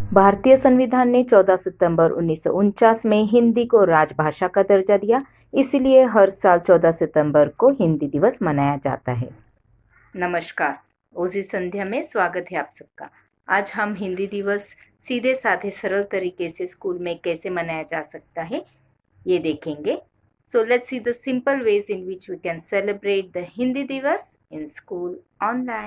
भारतीय संविधान ने 14 सितंबर 1949 में हिंदी को राजभाषा का दर्जा दिया, इसलिए हर साल 14 सितंबर को हिंदी दिवस मनाया जाता है। नमस्कार, ओजी संध्या में स्वागत है आप सबका। आज हम हिंदी दिवस सीधे साधे सरल तरीके से स्कूल में कैसे मनाया जा सकता है ये देखेंगे। So let's see the simple ways in which we can celebrate the Hindi दिवस in school online.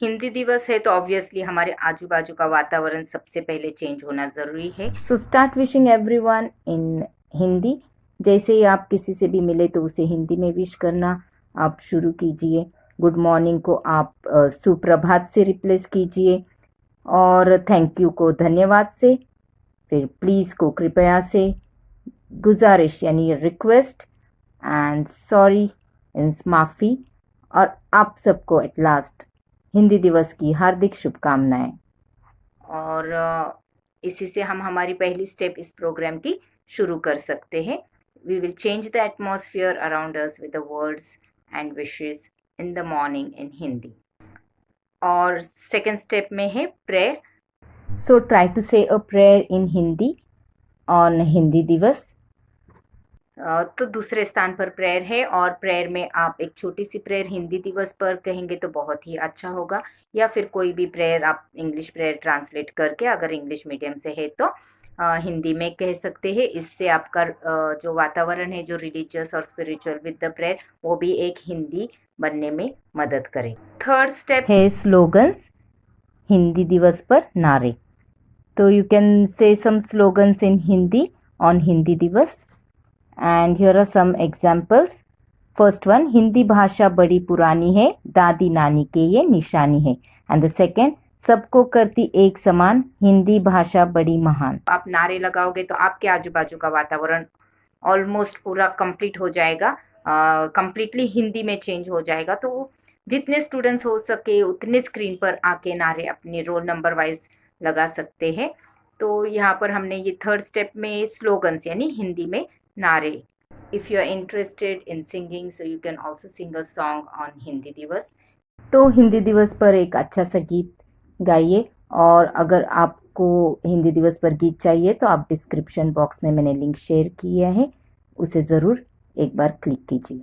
हिंदी दिवस है तो ऑब्वियसली हमारे आजू बाजू का वातावरण सबसे पहले चेंज होना ज़रूरी है। So start wishing everyone in Hindi. जैसे ही आप किसी से भी मिले तो उसे हिंदी में विश करना आप शुरू कीजिए। गुड मॉर्निंग को आप सुप्रभात से रिप्लेस कीजिए और थैंक यू को धन्यवाद से, फिर प्लीज़ को कृपया से, गुजारिश यानी रिक्वेस्ट एंड सॉरी मीन्स माफ़ी, और आप सबको एट लास्ट हिंदी दिवस की हार्दिक शुभकामनाएं। और इसी से हम हमारी पहली स्टेप इस प्रोग्राम की शुरू कर सकते हैं। We will change the atmosphere around us with the words and wishes in the morning in Hindi. और सेकेंड स्टेप में है प्रेयर। सो ट्राई टू से a prayer in Hindi on Hindi Diwas. तो दूसरे स्थान पर प्रेयर है और प्रेयर में आप एक छोटी सी प्रेयर हिंदी दिवस पर कहेंगे तो बहुत ही अच्छा होगा, या फिर कोई भी प्रेयर आप इंग्लिश प्रेयर ट्रांसलेट करके अगर इंग्लिश मीडियम से है तो हिंदी में कह सकते हैं। इससे आपका जो वातावरण है जो रिलीजियस और स्पिरिचुअल विद द प्रेयर वो भी एक हिंदी बनने में मदद करे। थर्ड स्टेप है स्लोगन्स हिंदी दिवस पर नारे। तो you can say some slogans in Hindi on Hindi Diwas and here are some examples. First one, Hindi भाषा बड़ी पुरानी है, दादी नानी के ये निशानी है। and the second, सबको करती एक समान, हिंदी भाषा बड़ी महान। आप नारे लगाओगे तो आपके आजू बाजू का वातावरण ऑलमोस्ट पूरा कंप्लीट हो जाएगा, कंप्लीटली हिंदी में चेंज हो जाएगा। तो जितने स्टूडेंट्स हो सके उतने स्क्रीन पर आके नारे अपने रोल नंबर वाइज लगा सकते हैं। तो यहाँ पर हमने ये थर्ड स्टेप में स्लोगन्स यानी हिंदी में नारे। If you are interested in singing so you can also sing a song on Hindi Diwas. तो हिंदी दिवस पर एक अच्छा सा गीत गाइए, और अगर आपको हिंदी दिवस पर गीत चाहिए तो आप डिस्क्रिप्शन बॉक्स में मैंने लिंक शेयर किया है, उसे ज़रूर एक बार क्लिक कीजिए।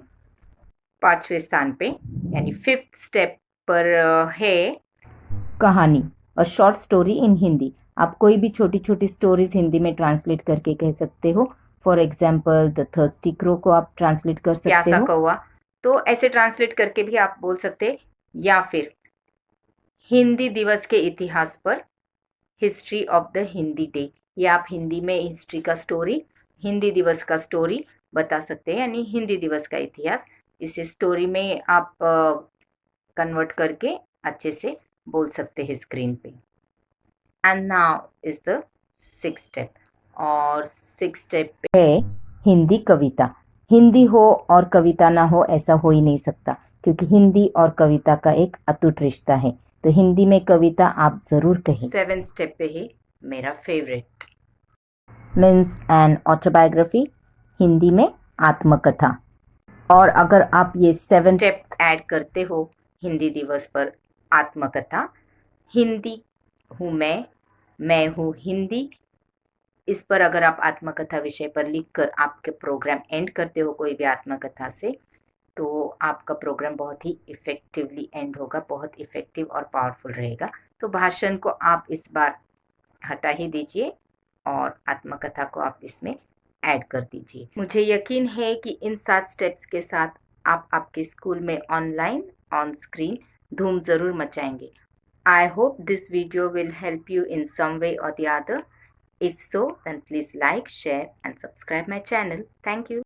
पांचवें स्थान पे यानी फिफ्थ स्टेप पर है कहानी, a short story in Hindi. आप कोई भी छोटी छोटी स्टोरीज हिंदी में ट्रांसलेट करके कह सकते हो। For example the thirsty crow को आप ट्रांसलेट कर सकते हो, प्यासा कौवा, तो ऐसे ट्रांसलेट करके भी आप बोल सकते हैं। या फिर हिंदी दिवस के इतिहास पर, history of the Hindi day, या आप हिंदी में हिस्ट्री का स्टोरी, हिंदी दिवस का स्टोरी बता सकते हैं, यानी हिंदी दिवस का इतिहास। इसे स्टोरी में आप कन्वर्ट करके अच्छे से बोल सकते हैं स्क्रीन पे। And now is the sixth step, और सिक्स स्टेप पे है हिंदी कविता। हिंदी हो और कविता ना हो ऐसा हो ही नहीं सकता, क्योंकि हिंदी और कविता का एक अटूट रिश्ता है। तो हिंदी में कविता आप जरूर कहें। सेवेंथ स्टेप पे है मेरा favourite, means an autobiography, Hindi में आत्मकथा। और अगर आप ये 7 स्टेप ऐड करते हो हिंदी दिवस पर, आत्मकथा, हिंदी हूँ मैं हूँ हिंदी, इस पर अगर आप आत्मकथा विषय पर लिखकर आपके प्रोग्राम एंड करते हो कोई भी आत्मकथा से, तो आपका प्रोग्राम बहुत ही इफ़ेक्टिवली एंड होगा, बहुत इफ़ेक्टिव और पावरफुल रहेगा। तो भाषण को आप इस बार हटा ही दीजिए और आत्मकथा को आप इसमें ऐड कर दीजिए। मुझे यकीन है कि इन 7 स्टेप्स के साथ आप आपके स्कूल में ऑनलाइन ऑन स्क्रीन धूम ज़रूर मचाएंगे। I hope this video will help you in some way or the other. If so, then please like, share and subscribe my channel. Thank you.